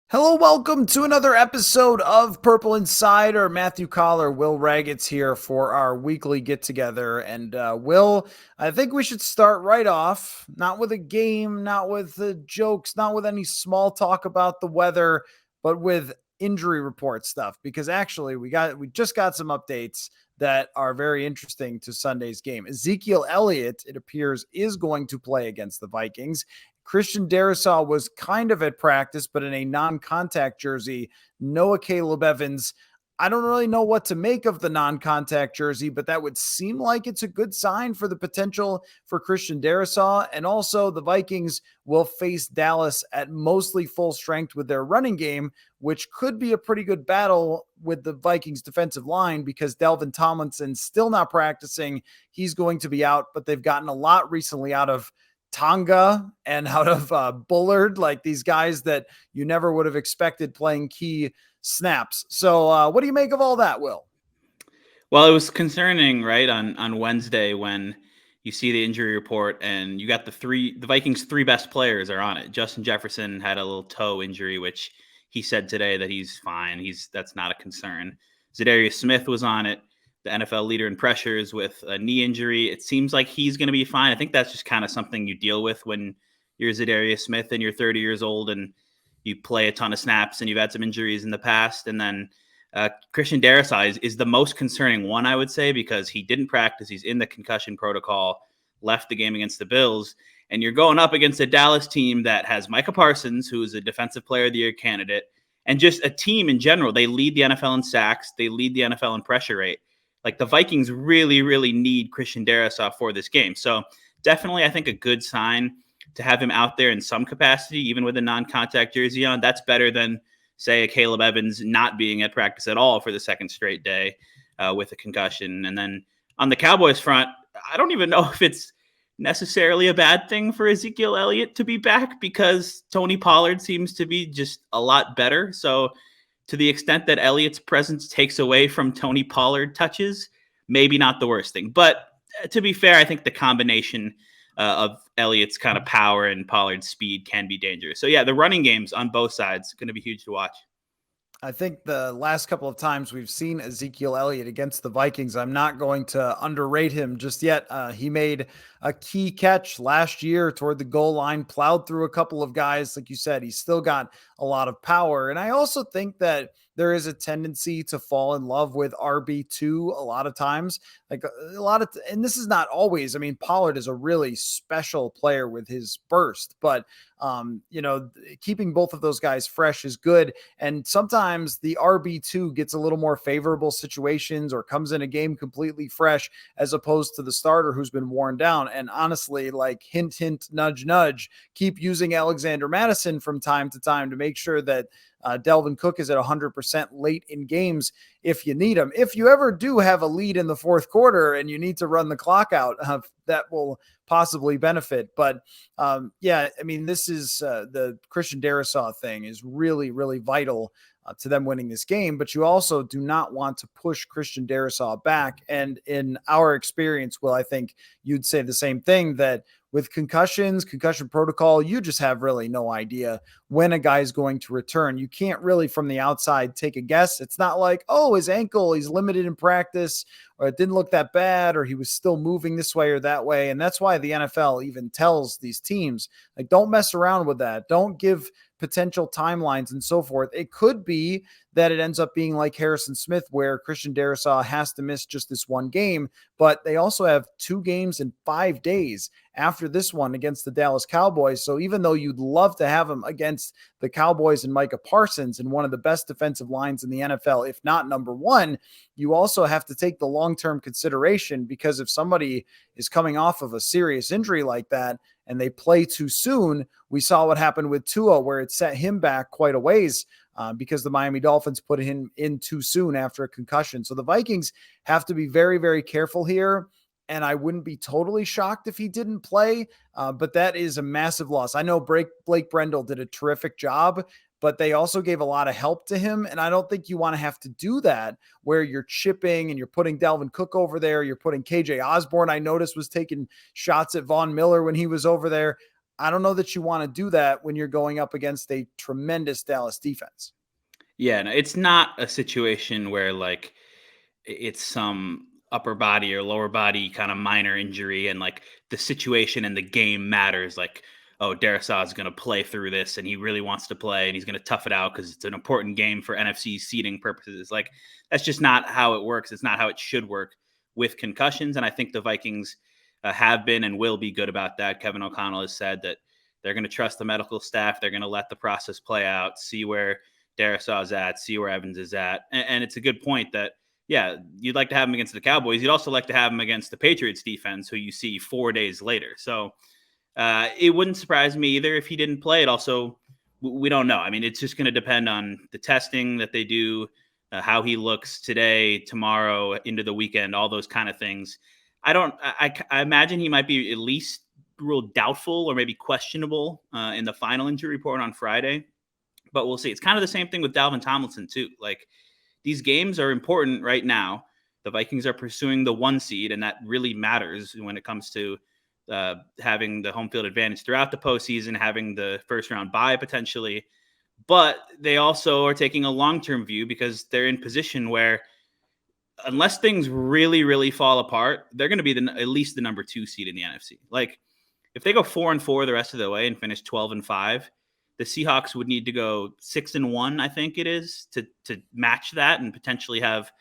Hello, welcome to another episode of Purple Insider. Matthew Coller, Will Ragatz here for our weekly get together. And Will, I think we should start right off, not with a game, not with jokes, not with any small talk about the weather, but with injury report stuff. Because actually, we just got some updates that are very interesting to Sunday's game. Ezekiel Elliott, it appears, is going to play against the Vikings. Christian Darrisaw was kind of at practice, but in a non-contact jersey. Noah Caleb Evans. I don't really know what to make of the non-contact jersey, but that would seem like it's a good sign for the potential for Christian Darrisaw. And also the Vikings will face Dallas at mostly full strength with their running game, which could be a pretty good battle with the Vikings defensive line because Dalvin Tomlinson's still not practicing. He's going to be out, but they've gotten a lot recently out of Tonga and out of Bullard, like these guys that you never would have expected playing key snaps. So what do you make of all that, Will? Well, it was concerning, right, on Wednesday when you see the injury report and you got the Vikings' three best players are on it. Justin Jefferson had a little toe injury, which he said today that he's fine. That's not a concern. Zadarius Smith was on it, the NFL leader in pressures with a knee injury. It seems like he's going to be fine. I think that's just kind of something you deal with when you're Zadarius Smith and you're 30 years old and you play a ton of snaps and you've had some injuries in the past. And then Christian Darrisaw is the most concerning one, I would say, because he didn't practice. He's in the concussion protocol, left the game against the Bills. And you're going up against a Dallas team that has Micah Parsons, who is a Defensive Player of the Year candidate, and just a team in general. They lead the NFL in sacks. They lead the NFL in pressure rate. Like the Vikings really, really need Christian Darrisaw for this game. So definitely, I think a good sign to have him out there in some capacity, even with a non-contact jersey on. That's better than say a Caleb Evans not being at practice at all for the second straight day with a concussion. And then on the Cowboys front, I don't even know if it's necessarily a bad thing for Ezekiel Elliott to be back because Tony Pollard seems to be just a lot better. So to the extent that Elliott's presence takes away from Tony Pollard touches, maybe not the worst thing. But to be fair, I think the combination of Elliott's kind of power and Pollard's speed can be dangerous. So yeah, the running games on both sides going to be huge to watch. I think the last couple of times we've seen Ezekiel Elliott against the Vikings, I'm not going to underrate him just yet. He made a key catch last year toward the goal line, plowed through a couple of guys. Like you said, he's still got a lot of power. And I also think that there is a tendency to fall in love with RB2 a lot of times. Like and this is not always. I mean, Pollard is a really special player with his burst, but keeping both of those guys fresh is good. And sometimes the RB2 gets a little more favorable situations or comes in a game completely fresh as opposed to the starter who's been worn down. And honestly, like hint, hint, nudge, nudge, keep using Alexander Madison from time to time to make sure that Dalvin Cook is at 100% late in games if you need him. If you ever do have a lead in the fourth quarter and you need to run the clock out, that will possibly benefit. But yeah, I mean, this is the Christian Darrisaw thing is really, really vital to them winning this game, but you also do not want to push Christian Darrisaw back. And in our experience, Will, I think you'd say the same thing, that with concussion protocol, you just have really no idea when a guy is going to return. You can't really from the outside take a guess. It's not like, oh, his ankle, he's limited in practice, or it didn't look that bad, or he was still moving this way or that way. And that's why the NFL even tells these teams, like, don't mess around with that. Don't give potential timelines and so forth. It could be that it ends up being like Harrison Smith, where Christian Darrisaw has to miss just this one game, but they also have 2 games in 5 days after this one against the Dallas Cowboys. So even though you'd love to have him against the Cowboys and Micah Parsons and one of the best defensive lines in the NFL, if not number one, you also have to take the long-term consideration, because if somebody is coming off of a serious injury like that and they play too soon, we saw what happened with Tua, where it set him back quite a ways because the Miami Dolphins put him in too soon after a concussion. So the Vikings have to be very, very careful here. And I wouldn't be totally shocked if he didn't play, but that is a massive loss. I know Blake Brendel did a terrific job, but they also gave a lot of help to him. And I don't think you want to have to do that where you're chipping and you're putting Dalvin Cook over there. You're putting KJ Osborne, I noticed, was taking shots at Von Miller when he was over there. I don't know that you want to do that when you're going up against a tremendous Dallas defense. Yeah, no, it's not a situation where like it's some upper body or lower body kind of minor injury and like the situation and the game matters. Like, oh, Darisaw is going to play through this and he really wants to play and he's going to tough it out because it's an important game for NFC seeding purposes. Like, that's just not how it works. It's not how it should work with concussions. And I think the Vikings have been and will be good about that. Kevin O'Connell has said that they're going to trust the medical staff. They're going to let the process play out, see where Darisaw is at, see where Evans is at. And it's a good point that, yeah, you'd like to have him against the Cowboys. You'd also like to have him against the Patriots defense, who you see 4 days later. So it wouldn't surprise me either if he didn't play. It also, we don't know. I mean, it's just going to depend on the testing that they do, how he looks today, tomorrow, into the weekend, all those kind of things. I imagine he might be at least ruled doubtful or maybe questionable in the final injury report on Friday. But we'll see. It's kind of the same thing with Dalvin Tomlinson, too. Like, these games are important right now. The Vikings are pursuing the 1 seed, and that really matters when it comes to having the home field advantage throughout the postseason, having the first round bye potentially. But they also are taking a long-term view because they're in position where unless things really, really fall apart, they're going to be at least the number 2 seed in the NFC. Like, if they go 4-4 the rest of the way and finish 12-5, the Seahawks would need to go 6-1, I think it is, to match that and potentially have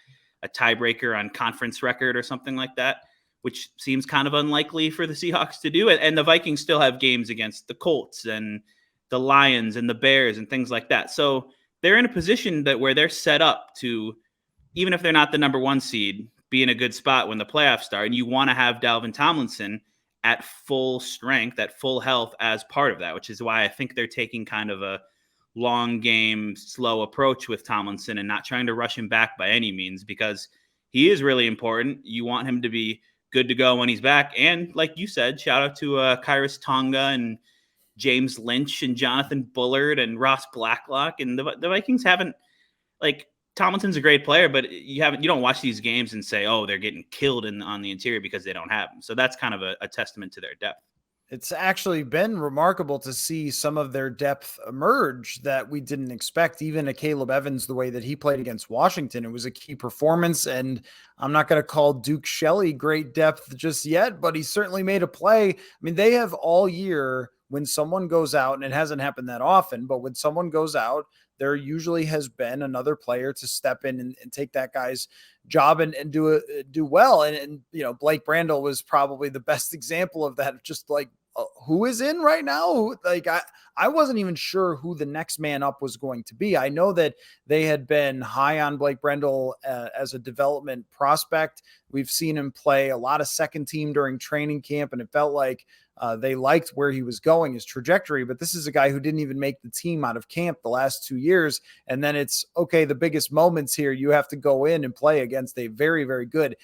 a tiebreaker on conference record or something like that, which seems kind of unlikely for the Seahawks to do. And the Vikings still have games against the Colts and the Lions and the Bears and things like that. So they're in a position where they're set up to, even if they're not the number 1 seed, be in a good spot when the playoffs start. And you want to have Dalvin Tomlinson at full strength, at full health as part of that, which is why I think they're taking kind of a long game, slow approach with Tomlinson and not trying to rush him back by any means, because he is really important. You want him to be good to go when he's back. And like you said, shout out to Kyrus Tonga and James Lynch and Jonathan Bullard and Ross Blacklock. And the Vikings haven't, like, Tomlinson's a great player, but you don't watch these games and say, oh, they're getting killed on the interior because they don't have him. So that's kind of a testament to their depth. It's actually been remarkable to see some of their depth emerge that we didn't expect. Even a Caleb Evans, the way that he played against Washington, it was a key performance. And I'm not going to call Duke Shelley great depth just yet, but he certainly made a play. I mean, they have all year, when someone goes out, and it hasn't happened that often, but when someone goes out, there usually has been another player to step in and take that guy's job and do well. And, you know, Blake Brandel was probably the best example of that. Just like, who is in right now? Like, I wasn't even sure who the next man up was going to be. I know that they had been high on Blake Brandel as a development prospect. We've seen him play a lot of second team during training camp, and it felt like they liked where he was going, his trajectory. But this is a guy who didn't even make the team out of camp the last 2 years. And then it's, okay, the biggest moments here, you have to go in and play against a very, very good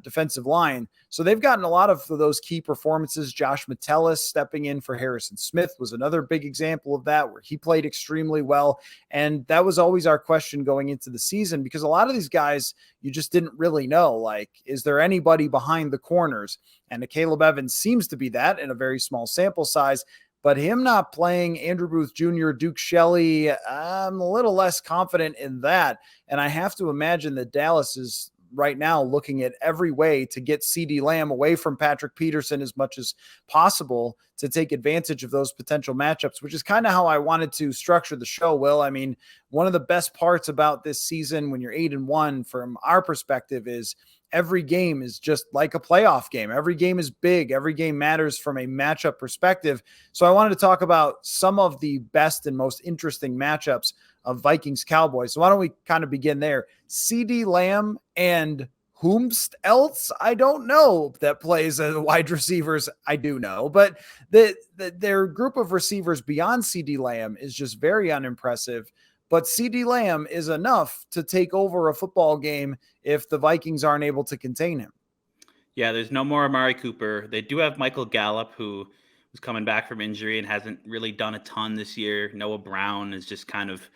defensive line. So they've gotten a lot of those key performances. Josh Metellus stepping in for Harrison Smith was another big example of that, where he played extremely well. And that was always our question going into the season, because a lot of these guys, you just didn't really know, like, is there anybody behind the corners? And Caleb Evans seems to be that in a very small sample size. But him not playing, Andrew Booth Jr., Duke Shelley, I'm a little less confident in that. And I have to imagine that Dallas is right now looking at every way to get CeeDee Lamb away from Patrick Peterson as much as possible to take advantage of those potential matchups, which is kind of how I wanted to structure the show, Will. I mean, one of the best parts about this season when you're 8-1 from our perspective is every game is just like a playoff game. Every game is big. Every game matters from a matchup perspective. So I wanted to talk about some of the best and most interesting matchups of Vikings Cowboys. So why don't we kind of begin there? CeeDee Lamb and whomst else I don't know that plays as wide receivers. I do know, but their group of receivers beyond CeeDee Lamb is just very unimpressive. But CeeDee Lamb is enough to take over a football game if the Vikings aren't able to contain him. Yeah, there's no more Amari Cooper. They do have Michael Gallup, who was coming back from injury and hasn't really done a ton this year. Noah Brown is just kind of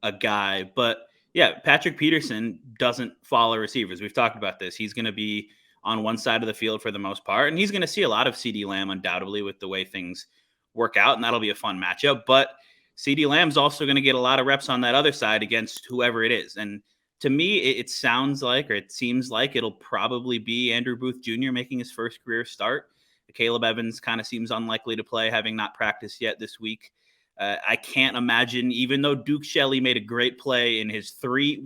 a guy. But yeah, Patrick Peterson doesn't follow receivers. We've talked about this. He's going to be on one side of the field for the most part, and he's going to see a lot of CeeDee Lamb undoubtedly with the way things work out, and that'll be a fun matchup. But CeeDee Lamb's also going to get a lot of reps on that other side against whoever it is. And to me, it sounds like, or it seems like it'll probably be Andrew Booth Jr. making his first career start. Caleb Evans kind of seems unlikely to play, having not practiced yet this week. I can't imagine, even though Duke Shelley made a great play in his three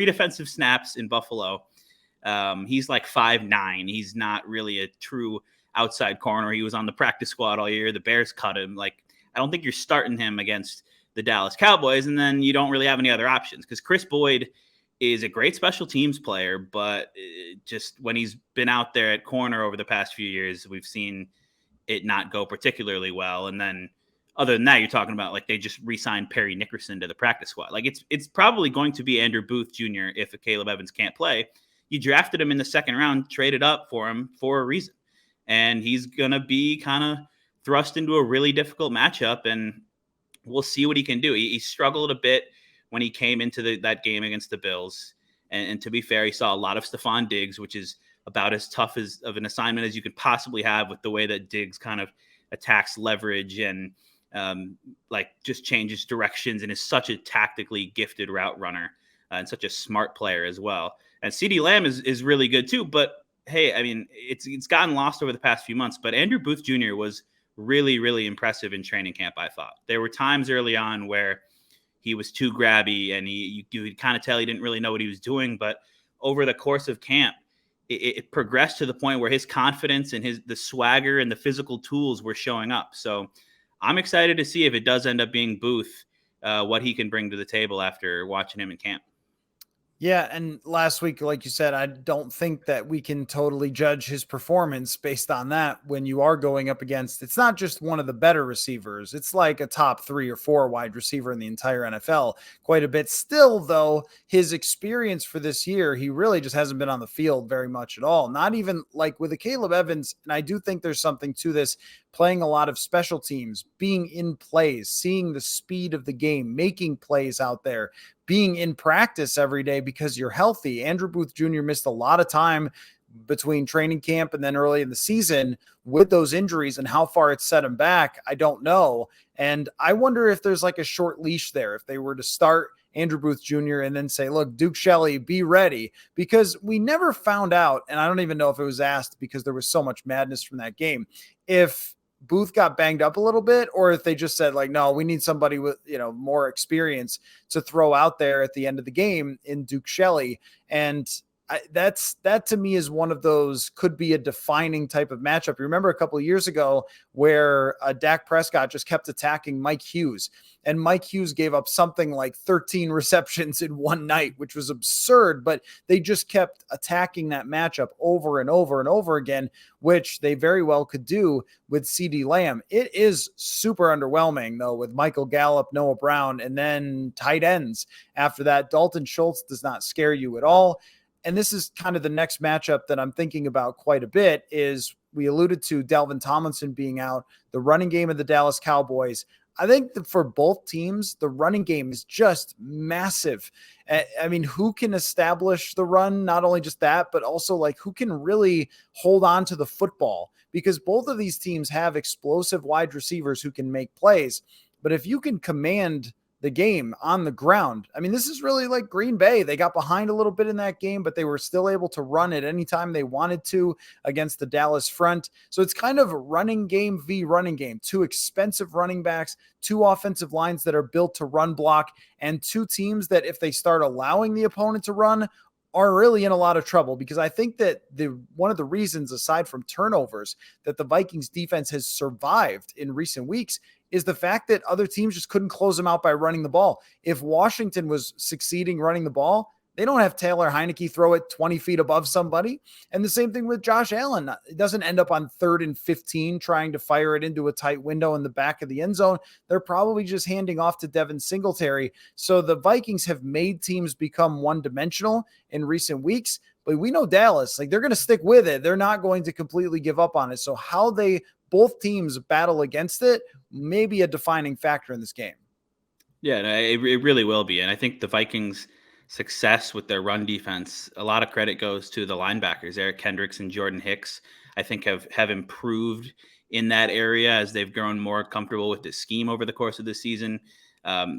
defensive snaps in Buffalo. He's like 5'9". He's not really a true outside corner. He was on the practice squad all year. The Bears cut him. Like, I don't think you're starting him against the Dallas Cowboys, and then you don't really have any other options because Chris Boyd is a great special teams player, but just when he's been out there at corner over the past few years, we've seen it not go particularly well. And then other than that, you're talking about like they just re-signed Perry Nickerson to the practice squad. Like it's probably going to be Andrew Booth Jr. if Caleb Evans can't play. You drafted him in the second round, traded up for him for a reason. And he's going to be kind of thrust into a really difficult matchup, and we'll see what he can do. He struggled a bit when he came into that game against the Bills. And to be fair, he saw a lot of Stephon Diggs, which is about as tough of an assignment as you could possibly have with the way that Diggs kind of attacks leverage and like just changes directions and is such a tactically gifted route runner and such a smart player as well. And CeeDee Lamb is really good too. But hey, I mean, it's gotten lost over the past few months, but Andrew Booth Jr. was really, really impressive in training camp, I thought. There were times early on where he was too grabby and you could kind of tell he didn't really know what he was doing. But over the course of camp, it progressed to the point where his confidence and the swagger and the physical tools were showing up. So I'm excited to see if it does end up being Booth, what he can bring to the table after watching him in camp. Yeah, and last week, like you said, I don't think that we can totally judge his performance based on that when you are going up against, it's not just one of the better receivers. It's like a top 3 or 4 wide receiver in the entire NFL, quite a bit. Still, though, his experience for this year, he really just hasn't been on the field very much at all. Not even like with a Caleb Evans, and I do think there's something to this, playing a lot of special teams, being in plays, seeing the speed of the game, making plays out there, being in practice every day because you're healthy. Andrew Booth Jr. missed a lot of time between training camp and then early in the season with those injuries, and how far it set him back, I don't know. And I wonder if there's like a short leash there, if they were to start Andrew Booth Jr. and then say, look, Duke Shelley, be ready, because we never found out. And I don't even know if it was asked because there was so much madness from that game, if Booth got banged up a little bit, or if they just said like, no, we need somebody with, more experience to throw out there at the end of the game in Duke Shelley. And that to me is one of those could be a defining type of matchup. You remember a couple of years ago where Dak Prescott just kept attacking Mike Hughes, and Mike Hughes gave up something like 13 receptions in one night, which was absurd, but they just kept attacking that matchup over and over and over again, which they very well could do with CeeDee Lamb. It is super underwhelming though with Michael Gallup, Noah Brown, and then tight ends after that. Dalton Schultz does not scare you at all. And this is kind of the next matchup that I'm thinking about quite a bit. Is we alluded to Dalvin Tomlinson being out, the running game of the Dallas Cowboys. I think that for both teams, the running game is just massive. I mean, who can establish the run? Not only just that, but also like who can really hold on to the football, because both of these teams have explosive wide receivers who can make plays. But if you can command the game on the ground, I mean, this is really like Green Bay. They got behind a little bit in that game, but they were still able to run at any time they wanted to against the Dallas front. So it's kind of running game v running game, 2 expensive running backs, 2 offensive lines that are built to run block, and 2 teams that if they start allowing the opponent to run are really in a lot of trouble. Because I think that one of the reasons, aside from turnovers, that the Vikings defense has survived in recent weeks is the fact that other teams just couldn't close them out by running the ball. If Washington was succeeding running the ball, they don't have Taylor Heineke throw it 20 feet above somebody. And the same thing with Josh Allen. It doesn't end up on 3rd and 15 trying to fire it into a tight window in the back of the end zone. They're probably just handing off to Devin Singletary. So the Vikings have made teams become one-dimensional in recent weeks. But we know Dallas, like they're going to stick with it. They're not going to completely give up on it. So how both teams battle against it may be a defining factor in this game. Yeah, it really will be. And I think the Vikings' success with their run defense, a lot of credit goes to the linebackers, Eric Kendricks and Jordan Hicks, I think have improved in that area as they've grown more comfortable with the scheme over the course of the season.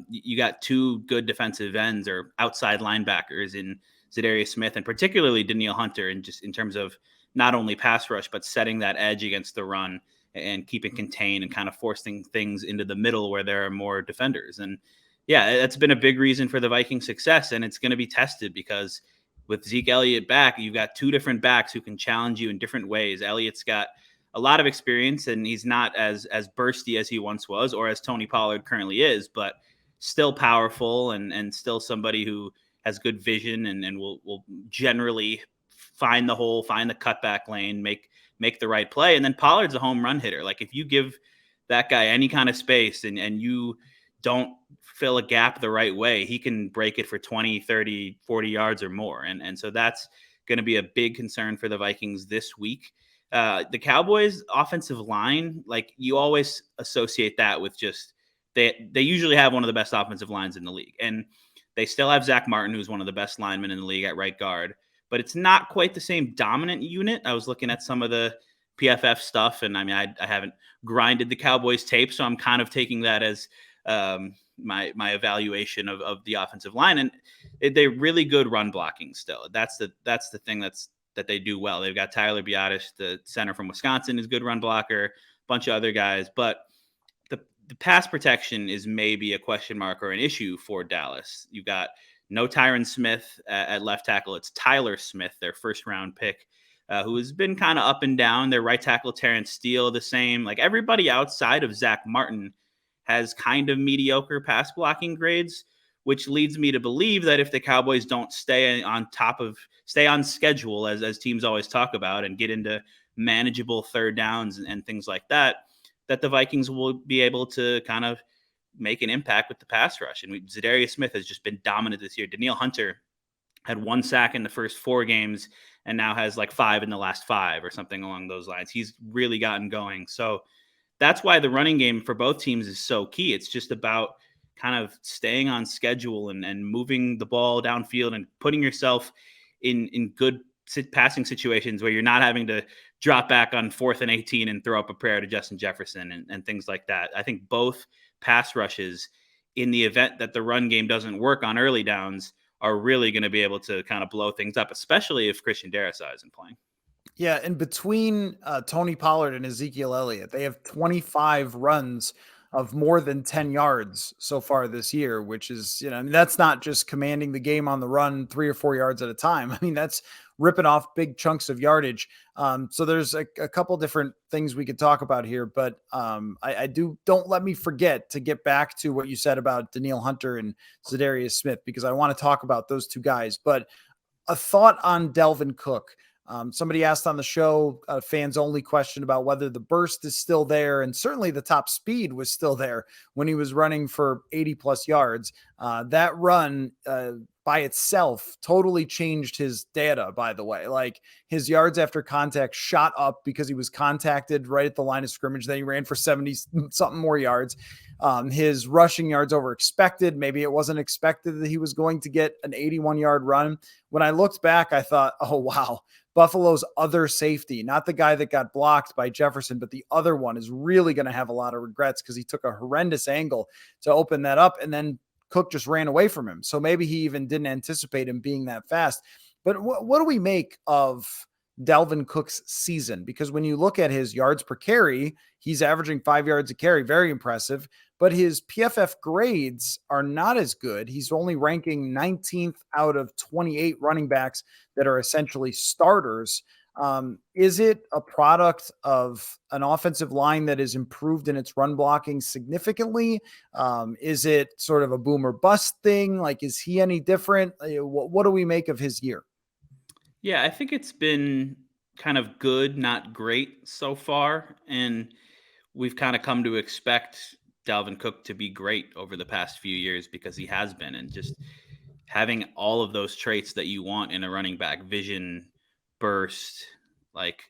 You got two good defensive ends or outside linebackers in Zadarius Smith and particularly Danielle Hunter, and just in terms of not only pass rush, but setting that edge against the run and keeping contained and kind of forcing things into the middle where there are more defenders. And yeah, that's been a big reason for the Vikings' success, and it's going to be tested because with Zeke Elliott back, you've got two different backs who can challenge you in different ways. Elliott's got a lot of experience, and he's not as bursty as he once was, or as Tony Pollard currently is, but still powerful and still somebody who has good vision and will generally find the hole, find the cutback lane, make the right play. And then Pollard's a home run hitter. Like if you give that guy any kind of space and you don't fill a gap the right way, he can break it for 20, 30, 40 yards or more. And so that's going to be a big concern for the Vikings this week. The Cowboys offensive line, like you always associate that with just they usually have one of the best offensive lines in the league. And they still have Zach Martin, who's one of the best linemen in the league at right guard, but it's not quite the same dominant unit. I was looking at some of the PFF stuff, and I mean, I haven't grinded the Cowboys tape, so I'm kind of taking that as my evaluation of the offensive line, and they're really good run blocking still. That's the thing that they do well. They've got Tyler Biadasz, the center from Wisconsin, is a good run blocker, a bunch of other guys, but the pass protection is maybe a question mark or an issue for Dallas. You've got no Tyron Smith at left tackle. It's Tyler Smith, their first round pick, who has been kind of up and down. Their right tackle, Terrence Steele, the same. Like everybody outside of Zach Martin has kind of mediocre pass blocking grades, which leads me to believe that if the Cowboys don't stay on schedule, as teams always talk about, and get into manageable third downs and things like that, that the Vikings will be able to kind of make an impact with the pass rush. And Zadarius Smith has just been dominant this year. Danielle Hunter had 1 sack in the first 4 games and now has like 5 in the last 5 or something along those lines. He's really gotten going. So that's why the running game for both teams is so key. It's just about kind of staying on schedule and moving the ball downfield and putting yourself in good passing situations where you're not having to drop back on 4th and 18 and throw up a prayer to Justin Jefferson and things like that. I think both pass rushes, in the event that the run game doesn't work on early downs, are really going to be able to kind of blow things up, especially if Christian Darrisaw isn't playing. Yeah, and between Tony Pollard and Ezekiel Elliott, they have 25 runs of more than 10 yards so far this year, which is, I mean, that's not just commanding the game on the run 3 or 4 yards at a time. I mean, that's ripping off big chunks of yardage. So there's a couple different things we could talk about here, but don't let me forget to get back to what you said about Danielle Hunter and Zadarius Smith, because I want to talk about those two guys. But a thought on Dalvin Cook. Somebody asked on the show a fans only question about whether the burst is still there. And certainly the top speed was still there when he was running for 80 plus yards. That run by itself totally changed his data, by the way. Like his yards after contact shot up because he was contacted right at the line of scrimmage. Then he ran for 70 something more yards. His rushing yards over expected. Maybe it wasn't expected that he was going to get an 81-yard run. When I looked back, I thought, oh, wow. Buffalo's other safety, not the guy that got blocked by Jefferson, but the other one, is really going to have a lot of regrets because he took a horrendous angle to open that up, and then Cook just ran away from him. So maybe he even didn't anticipate him being that fast. But what do we make of Dalvin Cook's season? Because when you look at his yards per carry, he's averaging 5 yards a carry, very impressive, but his PFF grades are not as good. He's only ranking 19th out of 28 running backs that are essentially starters. Is it a product of an offensive line that is improved in its run blocking significantly? Is it sort of a boom or bust thing? Like, is he any different? What do we make of his year? Yeah, I think it's been kind of good, not great so far. And we've kind of come to expect Dalvin Cook to be great over the past few years because he has been. And just having all of those traits that you want in a running back: vision, burst, like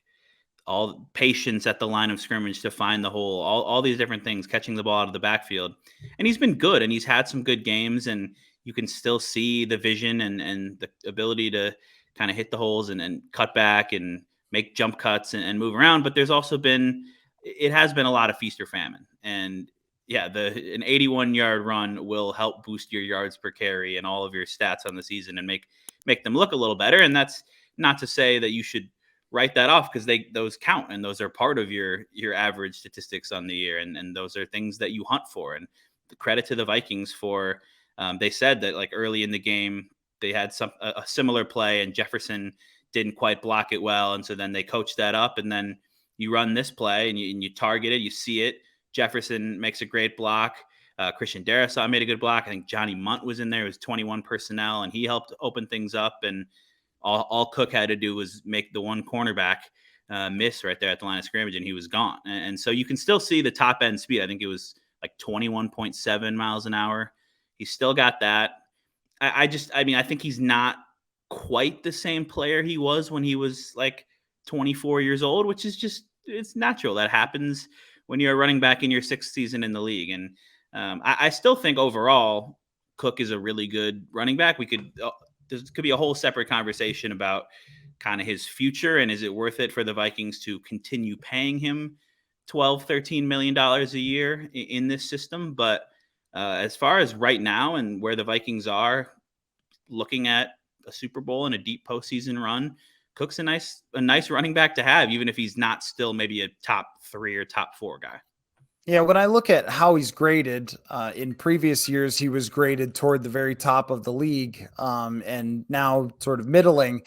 all patience at the line of scrimmage to find the hole, all these different things, catching the ball out of the backfield. And he's been good, and he's had some good games, and you can still see the vision and the ability to kind of hit the holes and cut back and make jump cuts and move around. But there's also been it has been a lot of feast or famine. And yeah, an 81-yard run will help boost your yards per carry and all of your stats on the season and make them look a little better. And that's not to say that you should write that off, because those count and those are part of your average statistics on the year, and those are things that you hunt for. And the credit to the Vikings for they said that like early in the game they had a similar play and Jefferson didn't quite block it well, and so then they coached that up, and then you run this play and you target it, you see it. Jefferson makes a great block. Christian Darrisaw made a good block. I think Johnny Munt was in there. It was 21 personnel, and he helped open things up. And all Cook had to do was make the one cornerback miss right there at the line of scrimmage, and he was gone. And so you can still see the top end speed. I think it was like 21.7 miles an hour. He's still got that. I think he's not quite the same player he was when he was like 24 years old, which is just, it's natural. That happens when you're a running back in your sixth season in the league. And I still think overall Cook is a really good running back. There could be a whole separate conversation about kind of his future and is it worth it for the Vikings to continue paying him $12-13 million a year in this system. But as far as right now and where the Vikings are looking at a Super Bowl and a deep postseason run, Cook's a nice running back to have, even if he's not still maybe a top 3 or top 4 guy. Yeah, when I look at how he's graded in previous years, he was graded toward the very top of the league, and now sort of middling.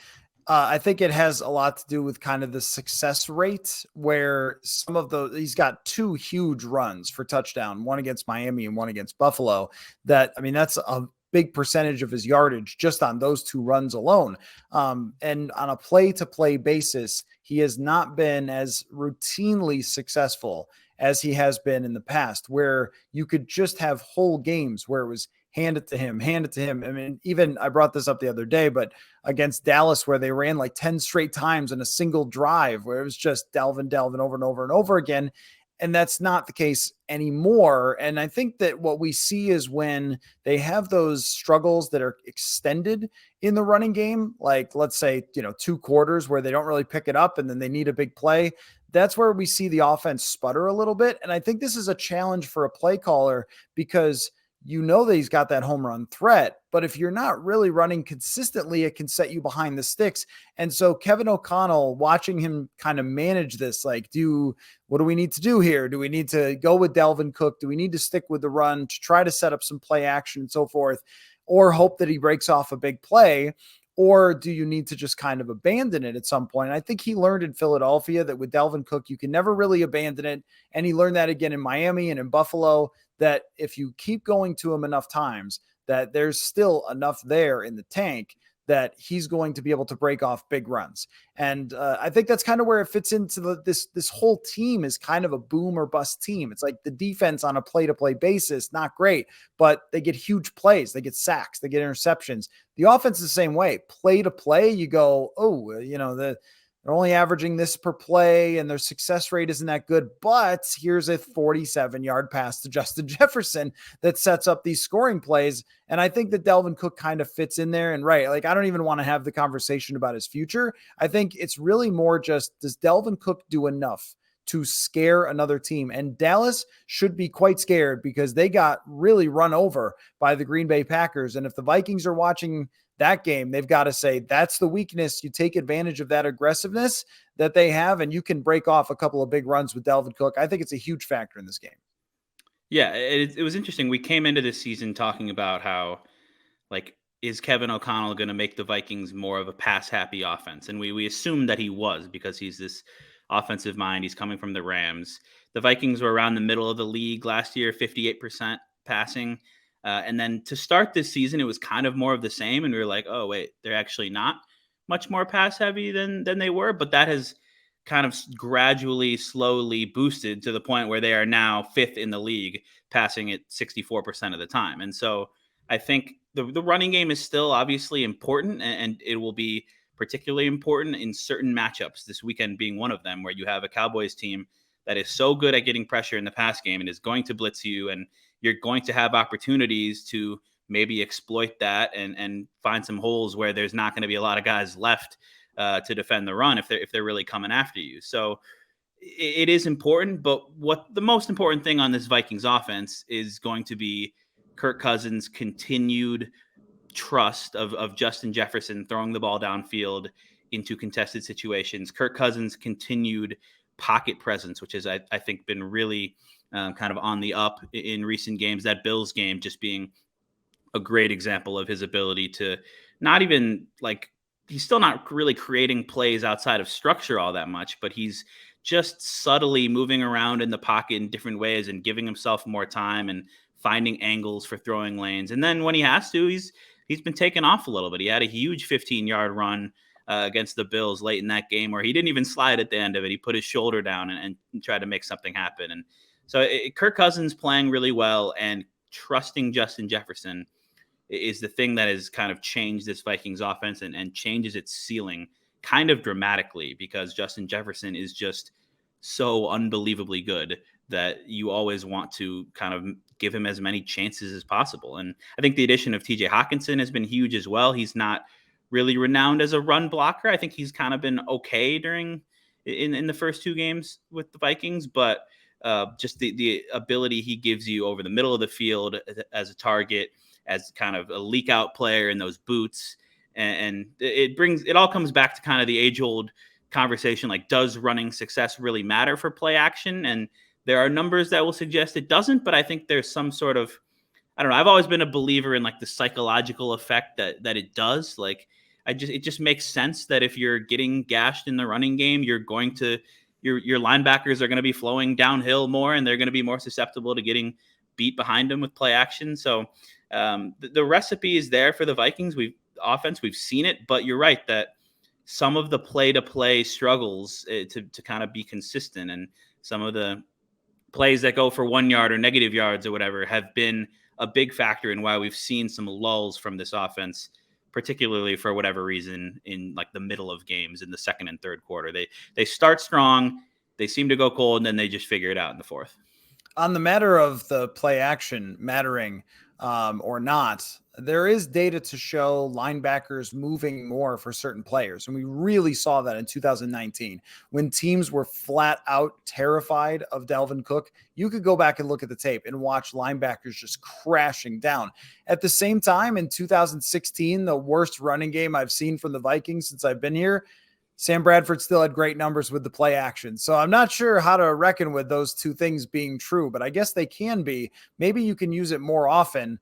I think it has a lot to do with kind of the success rate, where he's got 2 huge runs for touchdown, one against Miami and one against Buffalo. That's a big percentage of his yardage just on those 2 runs alone. And on a play-to-play basis, he has not been as routinely successful as he has been in the past, where you could just have whole games where it was hand it to him. I mean, even I brought this up the other day, but against Dallas, where they ran like 10 straight times in a single drive, where it was just Dalvin over and over and over again. And that's not the case anymore. And I think that what we see is when they have those struggles that are extended in the running game, like let's say, 2 quarters where they don't really pick it up and then they need a big play. That's where we see the offense sputter a little bit. And I think this is a challenge for a play caller, because that he's got that home run threat, but if you're not really running consistently, it can set you behind the sticks. And so Kevin O'Connell, watching him kind of manage this, like, what do we need to do here? Do we need to go with Dalvin Cook? Do we need to stick with the run to try to set up some play action and so forth, or hope that he breaks off a big play? Or do you need to just kind of abandon it at some point? And I think he learned in Philadelphia that with Dalvin Cook, you can never really abandon it. And he learned that again in Miami and in Buffalo, that if you keep going to him enough times, that there's still enough there in the tank that he's going to be able to break off big runs. And I think that's kind of where it fits into this whole team is kind of a boom or bust team. It's like the defense on a play-to-play basis, not great, but they get huge plays. They get sacks, they get interceptions. The offense is the same way. Play-to-play, you go, they're only averaging this per play and their success rate isn't that good, but here's a 47-yard pass to Justin Jefferson that sets up these scoring plays. And I think that Dalvin Cook kind of fits in there. And right, like I don't even want to have the conversation about his future. I think it's really more just, does Dalvin Cook do enough to scare another team? And Dallas should be quite scared because they got really run over by the Green Bay Packers. And if the Vikings are watching that game, they've got to say that's the weakness. You take advantage of that aggressiveness that they have, and you can break off a couple of big runs with Dalvin Cook. I think it's a huge factor in this game. Yeah, it was interesting. We came into this season talking about how, like, is Kevin O'Connell going to make the Vikings more of a pass-happy offense? And we assumed that he was, because he's this offensive mind. He's coming from the Rams. The Vikings were around the middle of the league last year, 58% passing. And then to start this season, it was kind of more of the same. And we were like, oh, wait, they're actually not much more pass heavy than they were. But that has kind of gradually, slowly boosted to the point where they are now 5th in the league, passing it 64% of the time. And so I think the running game is still obviously important, and it will be particularly important in certain matchups, this weekend being one of them, where you have a Cowboys team that is so good at getting pressure in the pass game and is going to blitz you, and you're going to have opportunities to maybe exploit that and find some holes where there's not going to be a lot of guys left to defend the run if they're really coming after you. So it is important, but what the most important thing on this Vikings offense is going to be Kirk Cousins' continued trust of Justin Jefferson throwing the ball downfield into contested situations. Kirk Cousins' continued pocket presence, which has, I think, been really kind of on the up in recent games. That Bills game just being a great example of his ability to not even like he's still not really creating plays outside of structure all that much, but he's just subtly moving around in the pocket in different ways and giving himself more time and finding angles for throwing lanes. And then when he has to, he's been taken off a little bit. He had a huge 15-yard run against the Bills late in that game where he didn't even slide at the end of it. He put his shoulder down and tried to make something happen. And so Kirk Cousins playing really well and trusting Justin Jefferson is the thing that has kind of changed this Vikings offense and changes its ceiling kind of dramatically, because Justin Jefferson is just so unbelievably good that you always want to kind of give him as many chances as possible. And I think the addition of TJ Hawkinson has been huge as well. He's not really renowned as a run blocker. I think he's kind of been okay in the first two games with the Vikings, but just the ability he gives you over the middle of the field as a target, as kind of a leak out player in those boots. And it all comes back to kind of the age old conversation. Like, does running success really matter for play action? And there are numbers that will suggest it doesn't, but I think there's some sort of, I don't know. I've always been a believer in like the psychological effect that it does. Like, it just makes sense that if you're getting gashed in the running game, you're going to, your linebackers are going to be flowing downhill more, and they're going to be more susceptible to getting beat behind them with play action. So the recipe is there for the Vikings. We've seen it, but you're right that some of the play-to-play struggles to kind of be consistent, and some of the plays that go for 1 yard or negative yards or whatever have been a big factor in why we've seen some lulls from this offense, particularly for whatever reason in like the middle of games in the second and third quarter. They start strong, they seem to go cold, and then they just figure it out in the fourth. On the matter of the play action mattering or not, there is data to show linebackers moving more for certain players. And we really saw that in 2019 when teams were flat out terrified of Dalvin Cook. You could go back and look at the tape and watch linebackers just crashing down. At the same time, in 2016, the worst running game I've seen from the Vikings since I've been here, Sam Bradford still had great numbers with the play action. So I'm not sure how to reckon with those two things being true, but I guess they can be. Maybe you can use it more often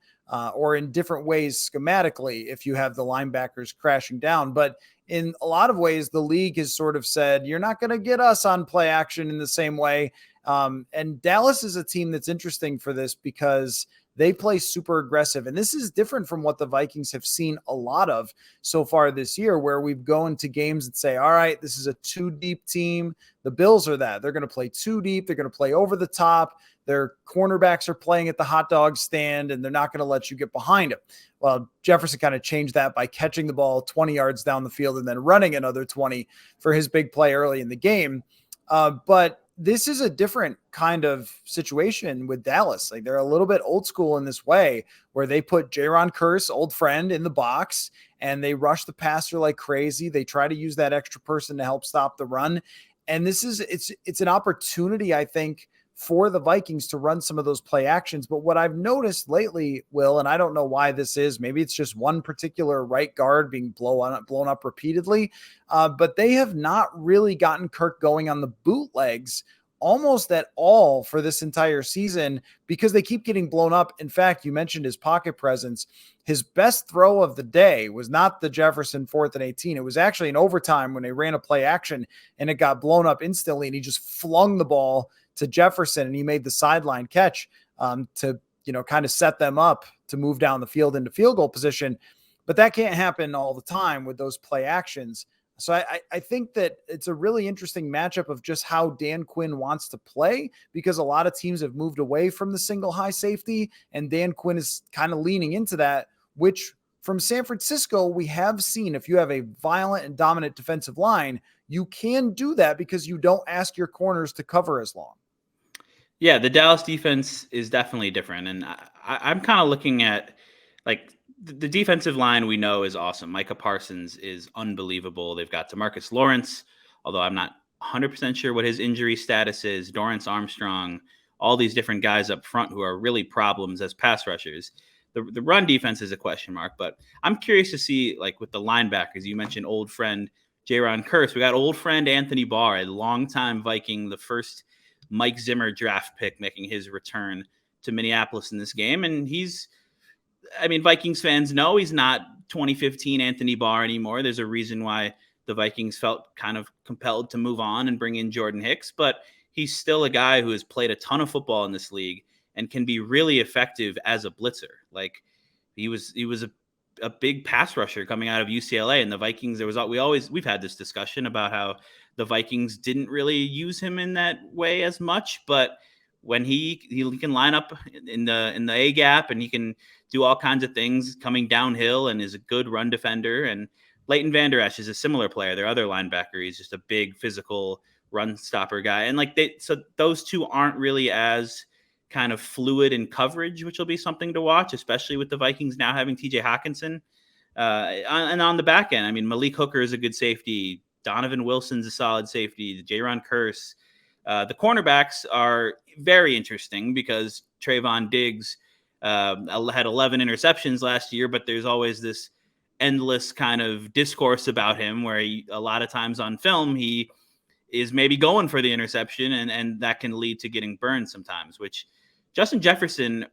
or in different ways schematically if you have the linebackers crashing down. But in a lot of ways, the league has sort of said, you're not going to get us on play action in the same way. And Dallas is a team that's interesting for this because they play super aggressive. And this is different from what the Vikings have seen a lot of so far this year, where we've gone to games and say, all right, this is a too deep team. The Bills are that. They're going to play too deep. They're going to play over the top. Their cornerbacks are playing at the hot dog stand, and they're not going to let you get behind them. Well, Jefferson kind of changed that by catching the ball 20 yards down the field and then running another 20 for his big play early in the game. But this is a different kind of situation with Dallas. Like, they're a little bit old school in this way, where they put Jaron Kearse, old friend, in the box, and they rush the passer like crazy. They try to use that extra person to help stop the run. And it's an opportunity, I think, for the Vikings to run some of those play actions. But what I've noticed lately, Will, and I don't know why this is, maybe it's just one particular right guard being blown up repeatedly, but they have not really gotten Kirk going on the bootlegs almost at all for this entire season because they keep getting blown up. In fact, you mentioned his pocket presence. His best throw of the day was not the Jefferson 4th and 18. It was actually in overtime when they ran a play action and it got blown up instantly, and he just flung the ball to Jefferson and he made the sideline catch to, kind of set them up to move down the field into field goal position. But that can't happen all the time with those play actions. So I think that it's a really interesting matchup of just how Dan Quinn wants to play, because a lot of teams have moved away from the single high safety, and Dan Quinn is kind of leaning into that, which from San Francisco, we have seen if you have a violent and dominant defensive line, you can do that because you don't ask your corners to cover as long. Yeah, the Dallas defense is definitely different. And I'm kind of looking at like the defensive line we know is awesome. Micah Parsons is unbelievable. They've got DeMarcus Lawrence, although I'm not 100% sure what his injury status is. Dorrance Armstrong, all these different guys up front who are really problems as pass rushers. The run defense is a question mark, but I'm curious to see, like with the linebackers, you mentioned old friend Jaron Curse. We got old friend Anthony Barr, a longtime Viking, the first Mike Zimmer draft pick, making his return to Minneapolis in this game. And Vikings fans know he's not 2015 Anthony Barr anymore. There's a reason why the Vikings felt kind of compelled to move on and bring in Jordan Hicks, but he's still a guy who has played a ton of football in this league and can be really effective as a blitzer. Like he was a big pass rusher coming out of UCLA, and the Vikings, we've had this discussion about how the Vikings didn't really use him in that way as much, but when he can line up in the A gap, and he can do all kinds of things coming downhill, and is a good run defender. And Leighton Vander Esch is a similar player, their other linebacker. He's just a big physical run stopper guy. And so those two aren't really as kind of fluid in coverage, which will be something to watch, especially with the Vikings now having TJ Hawkinson. And on the back end, Malik Hooker is a good safety. Donovan Wilson's a solid safety. Jaron Curse. The cornerbacks are very interesting because Trayvon Diggs had 11 interceptions last year, but there's always this endless kind of discourse about him where a lot of times on film, he is maybe going for the interception, and that can lead to getting burned sometimes, which Justin Jefferson,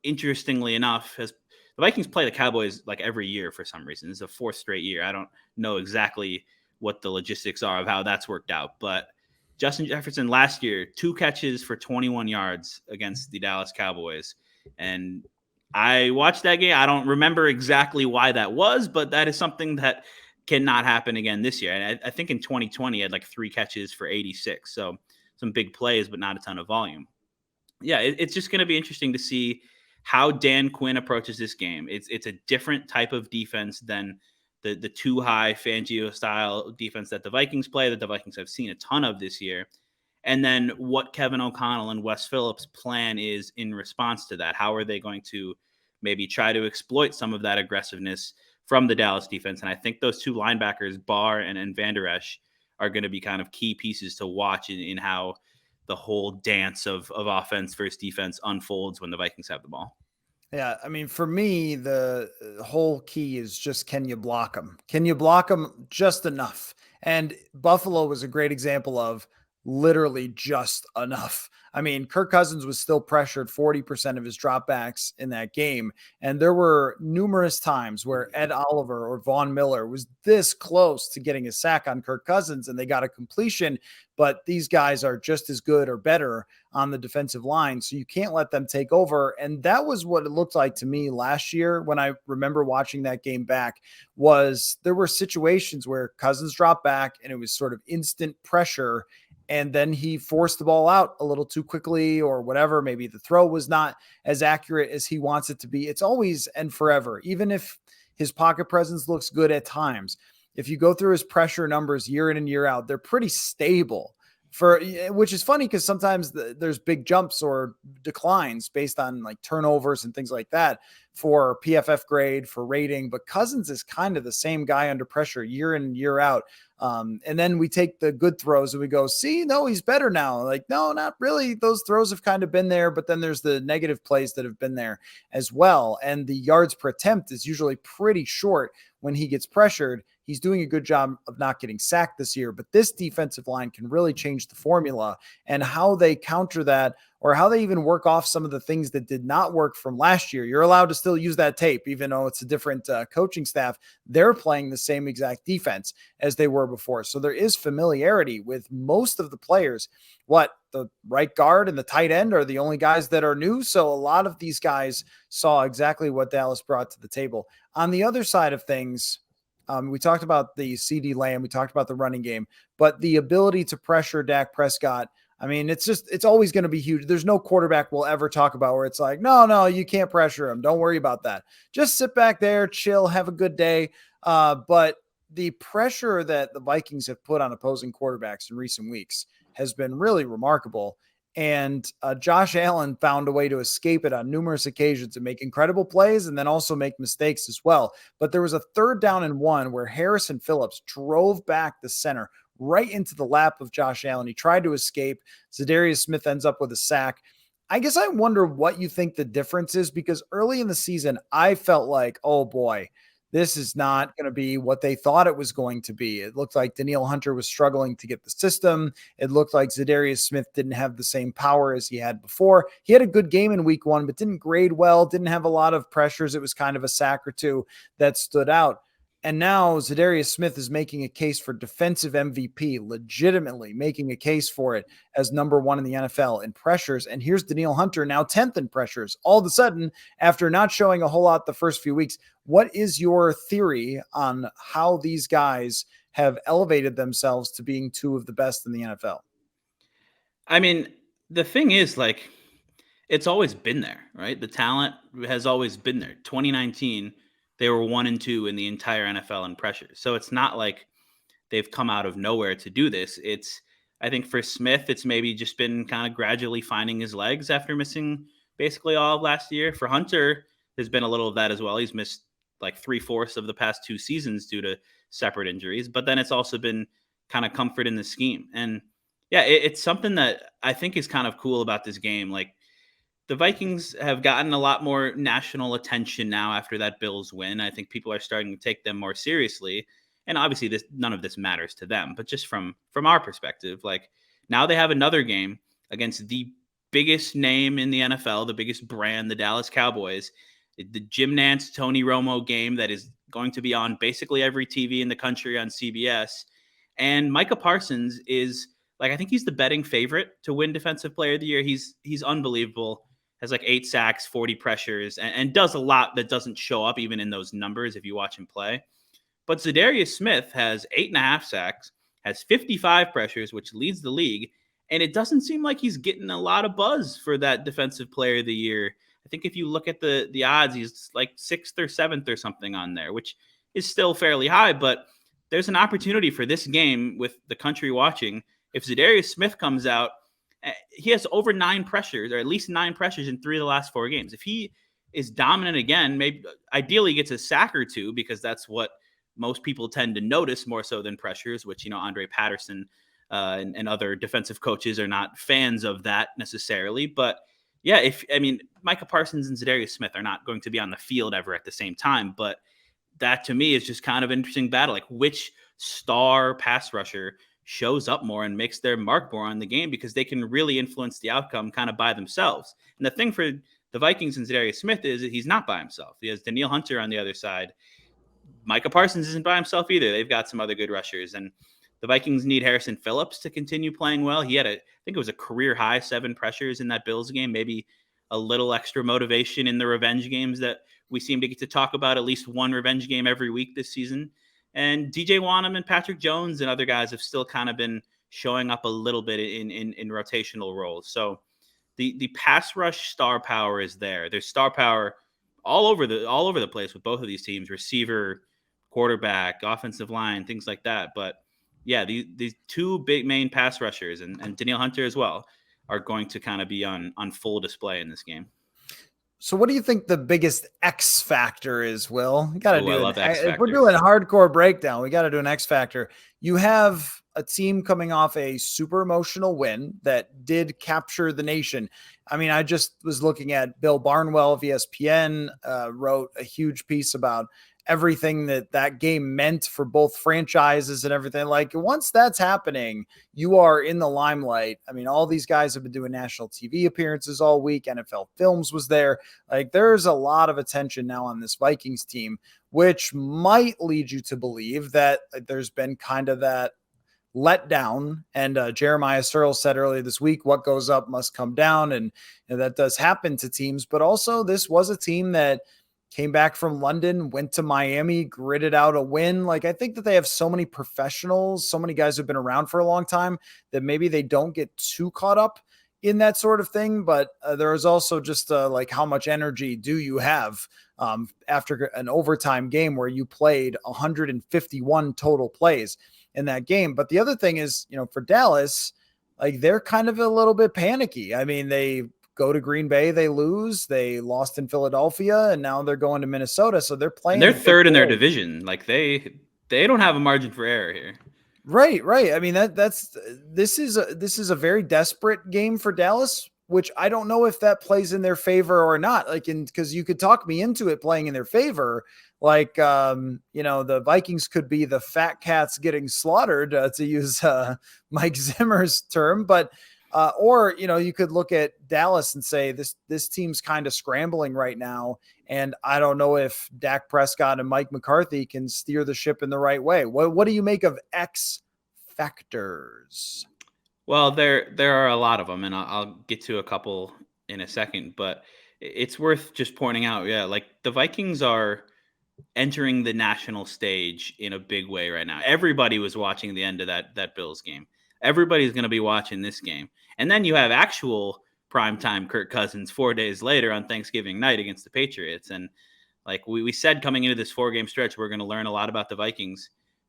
interestingly enough, the Vikings play the Cowboys like every year for some reason. It's a fourth straight year. I don't know exactly what the logistics are of how that's worked out, but Justin Jefferson last year, 2 catches for 21 yards against the Dallas Cowboys. And I watched that game. I don't remember exactly why that was, but that is something that cannot happen again this year. And I think in 2020, he had like 3 catches for 86. So some big plays, but not a ton of volume. Yeah, it's just going to be interesting to see how Dan Quinn approaches this game. It's a different type of defense than the too high Fangio style defense that the Vikings play, that the Vikings have seen a ton of this year. And then what Kevin O'Connell and Wes Phillips' plan is in response to that. How are they going to maybe try to exploit some of that aggressiveness from the Dallas defense? And I think those 2 linebackers, Barr and Vander Esch, are going to be kind of key pieces to watch in how the whole dance of offense versus defense unfolds when the Vikings have the ball. Yeah, for me, the whole key is just, can you block them? Can you block them just enough? And Buffalo was a great example of literally just enough. Kirk Cousins was still pressured 40% of his dropbacks in that game. And there were numerous times where Ed Oliver or Von Miller was this close to getting a sack on Kirk Cousins, and they got a completion. But these guys are just as good or better on the defensive line, so you can't let them take over. And that was what it looked like to me last year when I remember watching that game back. Was there were situations where Cousins dropped back and it was sort of instant pressure, and then he forced the ball out a little too quickly or whatever. Maybe the throw was not as accurate as he wants it to be. It's always and forever, even if his pocket presence looks good at times. If you go through his pressure numbers year in and year out, they're pretty stable, which is funny because sometimes there's big jumps or declines based on like turnovers and things like that for PFF grade, for rating. But Cousins is kind of the same guy under pressure year in and year out. And then we take the good throws and we go, see, no, he's better now. Like, no, not really. Those throws have kind of been there, but then there's the negative plays that have been there as well. And the yards per attempt is usually pretty short when he gets pressured. He's doing a good job of not getting sacked this year, but this defensive line can really change the formula, and how they counter that, or how they even work off some of the things that did not work from last year. You're allowed to still use that tape, even though it's a different coaching staff. They're playing the same exact defense as they were before. So there is familiarity with most of the players. The right guard and the tight end are the only guys that are new. So a lot of these guys saw exactly what Dallas brought to the table. On the other side of things, we talked about the CD Lamb, we talked about the running game, but the ability to pressure Dak Prescott, it's always going to be huge. There's no quarterback we'll ever talk about where it's like, no, you can't pressure him. Don't worry about that. Just sit back there, chill, have a good day. But the pressure that the Vikings have put on opposing quarterbacks in recent weeks has been really remarkable. And Josh Allen found a way to escape it on numerous occasions and make incredible plays, and then also make mistakes as well. But there was a 3rd down and 1 where Harrison Phillips drove back the center right into the lap of Josh Allen. He tried to escape. Zadarius Smith ends up with a sack. I guess I wonder what you think the difference is, because early in the season, I felt like, oh boy, this is not going to be what they thought it was going to be. It looked like Danielle Hunter was struggling to get the system. It looked like Zadarius Smith didn't have the same power as he had before. He had a good game in week one, but didn't grade well, didn't have a lot of pressures. It was kind of a sack or two that stood out. And now Zadarius Smith is making a case for defensive MVP, legitimately making a case for it as number one in the NFL in pressures. And here's Danielle Hunter, now 10th in pressures. All of a sudden, after not showing a whole lot the first few weeks, what is your theory on how these guys have elevated themselves to being two of the best in the NFL? I mean, the thing is, like, it's always been there, right? The talent has always been there. 2019, they were 1-2 in the entire NFL in pressure. So it's not like they've come out of nowhere to do this. I think for Smith, it's maybe just been kind of gradually finding his legs after missing basically all of last year. For Hunter, there's been a little of that as well. He's missed like 3/4 of the past 2 seasons due to separate injuries, but then it's also been kind of comfort in the scheme. And yeah, it's something that I think is kind of cool about this game. Like, the Vikings have gotten a lot more national attention now after that Bills win. I think people are starting to take them more seriously. And obviously none of this matters to them, but just from our perspective, like, now they have another game against the biggest name in the NFL, the biggest brand, the Dallas Cowboys, the Jim Nantz, Tony Romo game that is going to be on basically every TV in the country on CBS. And Micah Parsons is, like, I think he's the betting favorite to win Defensive Player of the Year. He's unbelievable. Has like 8 sacks, 40 pressures, and does a lot that doesn't show up even in those numbers if you watch him play. But Zadarius Smith has 8.5 sacks, has 55 pressures, which leads the league, and it doesn't seem like he's getting a lot of buzz for that Defensive Player of the Year. I think if you look at the odds, he's like 6th or 7th or something on there, which is still fairly high, but there's an opportunity for this game with the country watching. If Zadarius Smith comes out, he has over 9 pressures, or at least 9 pressures in 3 of the last 4 games. If he is dominant again, maybe ideally gets a sack or 2, because that's what most people tend to notice more so than pressures, which, Andre Patterson and other defensive coaches are not fans of that necessarily. But yeah, Micah Parsons and Zadarius Smith are not going to be on the field ever at the same time, but that to me is just kind of an interesting battle. Like, which star pass rusher shows up more and makes their mark more on the game, because they can really influence the outcome kind of by themselves. And the thing for the Vikings and Zadarius Smith is that he's not by himself. He has Danielle Hunter on the other side. Micah Parsons isn't by himself either. They've got some other good rushers, and the Vikings need Harrison Phillips to continue playing well. He had I think it was a career high 7 pressures in that Bills game, maybe a little extra motivation in the revenge games that we seem to get to talk about, at least one revenge game every week this season. And DJ Wanham and Patrick Jones and other guys have still kind of been showing up a little bit in rotational roles. So the pass rush star power is there. There's star power all over the place with both of these teams: receiver, quarterback, offensive line, things like that. But yeah, these 2 big main pass rushers and Danielle Hunter as well are going to kind of be on full display in this game. So what do you think the biggest X factor is, Will? You got to do it. We're doing a hardcore breakdown. We got to do an X factor. You have a team coming off a super emotional win that did capture the nation. I mean, I just was looking at Bill Barnwell of ESPN, wrote a huge piece about everything that game meant for both franchises and everything. Like, once that's happening, you are in the limelight. I mean, all these guys have been doing national TV appearances all week. NFL Films was there. Like, there's a lot of attention now on this Vikings team, which might lead you to believe that there's been kind of that letdown. And Jeremiah Searle said earlier this week, what goes up must come down. And that does happen to teams. But also, this was a team that came back from London, went to Miami, gritted out a win. Like, I think that they have so many professionals, so many guys who've been around for a long time, that maybe they don't get too caught up in that sort of thing. But there is also just like, how much energy do you have after an overtime game where you played 151 total plays in that game? But the other thing is, for Dallas, like, they're kind of a little bit panicky. I mean, they go to Green Bay, they lose. They lost in Philadelphia, and now they're going to Minnesota. So they're playing. And they're third in their division. Like, they don't have a margin for error here. Right, right. I mean this is a very desperate game for Dallas, which I don't know if that plays in their favor or not. Like, because you could talk me into it playing in their favor. Like, the Vikings could be the fat cats getting slaughtered, to use Mike Zimmer's term, but or you could look at Dallas and say this team's kind of scrambling right now, and I don't know if Dak Prescott and Mike McCarthy can steer the ship in the right way. What do you make of X factors? Well, there are a lot of them, and I'll get to a couple in a second. But it's worth just pointing out, yeah, like the Vikings are entering the national stage in a big way right now. Everybody was watching the end of that Bills game. Everybody's going to be watching this game, and then you have actual primetime Kirk Cousins 4 days later on Thanksgiving night against the Patriots. And like we said coming into this 4-game stretch, we're going to learn a lot about the Vikings.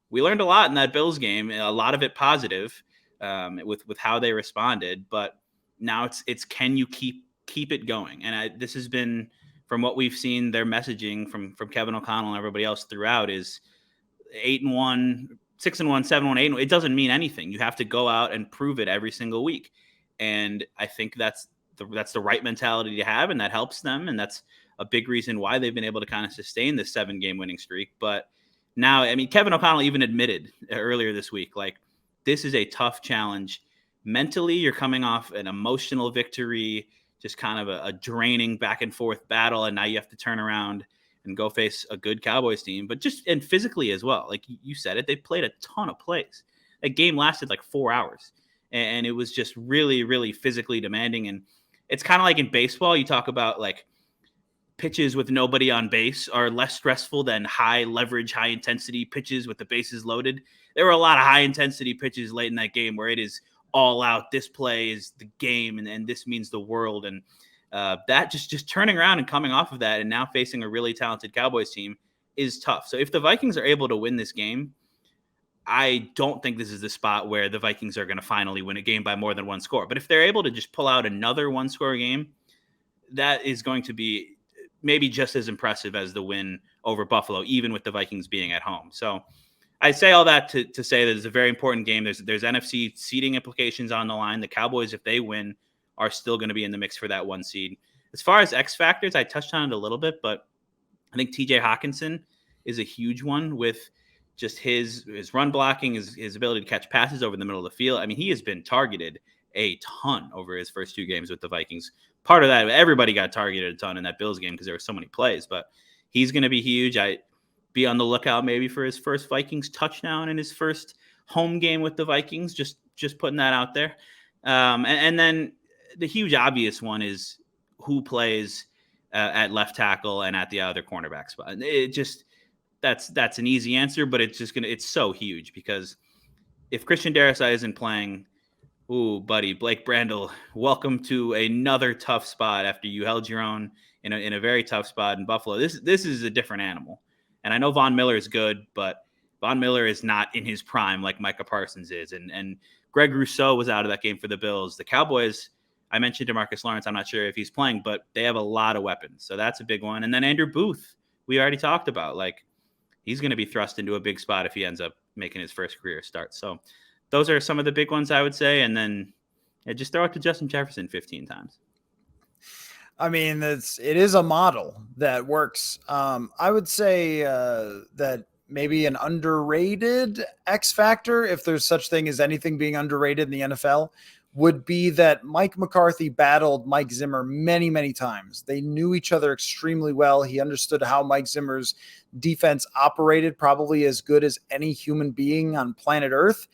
We learned a lot in that Bills game, a lot of it positive, with how they responded. But now it's can you keep it going? And this has been, from what we've seen, their messaging from Kevin O'Connell and everybody else throughout is 8-1, 6-1, 7-1, 8. It doesn't mean anything. You have to go out and prove it every single week. And I think that's the right mentality to have, and that helps them. And that's a big reason why they've been able to kind of sustain this 7-game winning streak. But now, I mean, Kevin O'Connell even admitted earlier this week, like, this is a tough challenge. Mentally, you're coming off an emotional victory, just kind of a draining back and forth battle. And now you have to turn around and go face a good Cowboys team, but and physically as well. Like you said it, they played a ton of plays. That game lasted like 4 hours, and it was just really, really physically demanding. And it's kind of like in baseball, you talk about like pitches with nobody on base are less stressful than high leverage, high intensity pitches with the bases loaded. There were a lot of high intensity pitches late in that game where it is all out. This play is the game, and this means the world. And that just turning around and coming off of that and now facing a really talented Cowboys team is tough. So if the Vikings are able to win this game, I don't think this is the spot where the Vikings are going to finally win a game by more than one score. But if they're able to just pull out another one-score game, that is going to be maybe just as impressive as the win over Buffalo, even with the Vikings being at home. So I say all that to say that it's a very important game. There's NFC seeding implications on the line. The Cowboys, if they win, are still going to be in the mix for that 1 seed. As far as X factors, I touched on it a little bit, but I think TJ Hawkinson is a huge one with just his run blocking, his ability to catch passes over the middle of the field. I mean, he has been targeted a ton over his first 2 games with the Vikings. Part of that, everybody got targeted a ton in that Bills game because there were so many plays, but he's going to be huge. I'd be on the lookout maybe for his first Vikings touchdown in his first home game with the Vikings. Just putting that out there. And then the huge obvious one is who plays at left tackle and at the other cornerback spot. It just that's an easy answer, but it's so huge because if Christian Darrisaw isn't playing, ooh, buddy, Blake Brandel, welcome to another tough spot after you held your own in a very tough spot in Buffalo. This is a different animal. And I know Von Miller is good, but Von Miller is not in his prime like Micah Parsons is. And Greg Rousseau was out of that game for the Bills. The Cowboys, I mentioned DeMarcus Lawrence. I'm not sure if he's playing, but they have a lot of weapons. So that's a big one. And then Andrew Booth, we already talked about. Like, he's going to be thrust into a big spot if he ends up making his first career start. So those are some of the big ones, I would say. And then just throw it to Justin Jefferson 15 times. I mean, it is a model that works. I would say that maybe an underrated X factor, if there's such thing as anything being underrated in the NFL, would be that Mike McCarthy battled Mike Zimmer many, many times. They knew each other extremely well. He understood how Mike Zimmer's defense operated, probably as good as any human being on planet Earth.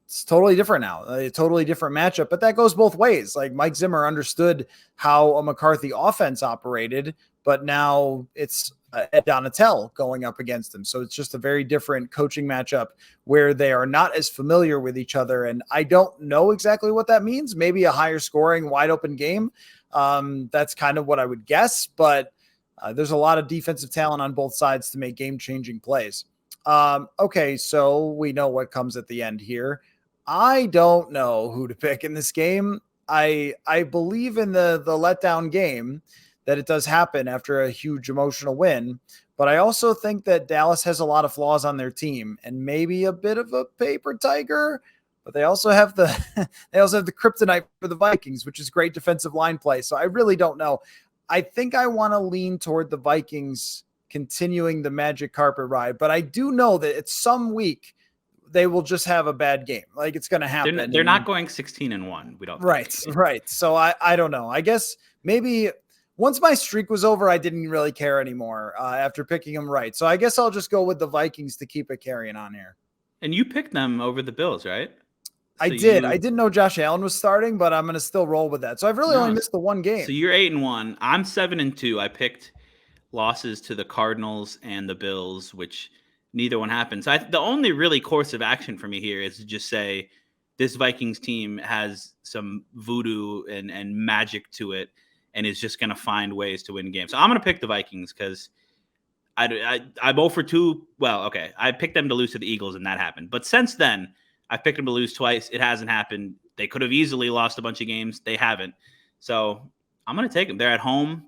It's totally different now, a totally different matchup, but that goes both ways. Like, Mike Zimmer understood how a McCarthy offense operated, but now it's Ed Donatel going up against him. So it's just a very different coaching matchup where they are not as familiar with each other. And I don't know exactly what that means. Maybe a higher scoring, wide open game. That's kind of what I would guess, but there's a lot of defensive talent on both sides to make game-changing plays. Okay, so we know what comes at the end here. I don't know who to pick in this game. I believe in the letdown game that it does happen after a huge emotional win, But I also think that Dallas has a lot of flaws on their team and maybe a bit of a paper tiger. But they also have the kryptonite for the Vikings, which is great defensive line play. So I really don't know. I think I want to lean toward the Vikings continuing the magic carpet ride, but I do know that it's some week they will just have a bad game. Like it's going to happen. They're not going 16-1. We don't. Right. Right. So I don't know. I guess maybe once my streak was over, I didn't really care anymore after picking them right. So I guess I'll just go with the Vikings to keep it carrying on here. And you picked them over the Bills, right? I did. I didn't know Josh Allen was starting, but I'm going to still roll with that. So I've really only missed the one game. So you're 8-1. I'm 7-2. I picked losses to the Cardinals and the Bills, which neither one happened. So the only really course of action for me here is to just say this Vikings team has some voodoo and magic to it and is just going to find ways to win games. So I'm going to pick the Vikings because I'm 0 for 2. Well, okay. I picked them to lose to the Eagles, and that happened. But since then, I picked them to lose twice. It hasn't happened. They could have easily lost a bunch of games. They haven't. So I'm going to take them. They're at home.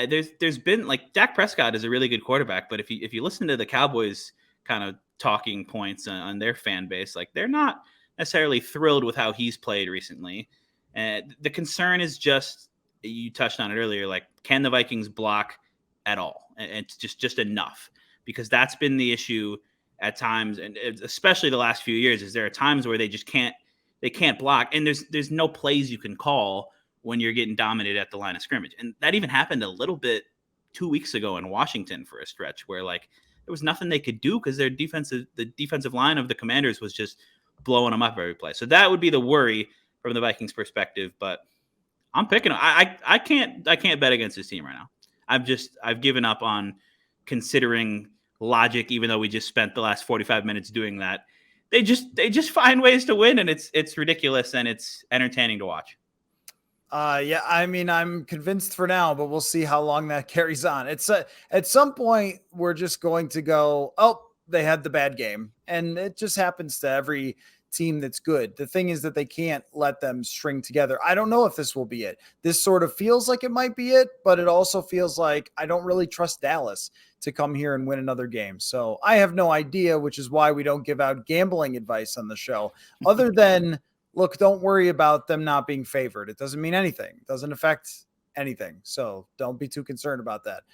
There's been like Dak Prescott is a really good quarterback, but if you listen to the Cowboys kind of talking points on their fan base, like they're not necessarily thrilled with how he's played recently. And the concern is just, you touched on it earlier, like can the Vikings block at all? And it's just enough, because that's been the issue at times, and especially the last few years, is there are times where they can't block, and there's no plays you can call when you're getting dominated at the line of scrimmage. And that even happened a little bit 2 weeks ago in Washington for a stretch where like there was nothing they could do because the defensive line of the Commanders was just blowing them up every play. So that would be the worry from the Vikings perspective, but I'm picking them. I can't bet against this team right now. I've given up on considering logic, even though we just spent the last 45 minutes doing that. They just find ways to win, and it's ridiculous and it's entertaining to watch. Yeah, I mean, I'm convinced for now, but we'll see how long that carries on. It's at some point we're just going to go, oh, they had the bad game, and it just happens to every team that's good. The thing is that they can't let them string together. I don't know if this will be it. This sort of feels like it might be it, but it also feels like I don't really trust Dallas to come here and win another game. So I have no idea, which is why we don't give out gambling advice on the show, other than look, don't worry about them not being favored. It doesn't mean anything. It doesn't affect anything. So don't be too concerned about that.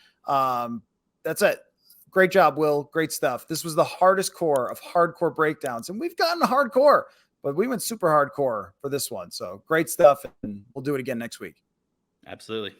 That's it. Great job, Will. Great stuff. This was the hardest core of hardcore breakdowns, and we've gotten hardcore, but we went super hardcore for this one. So great stuff, and we'll do it again next week. Absolutely.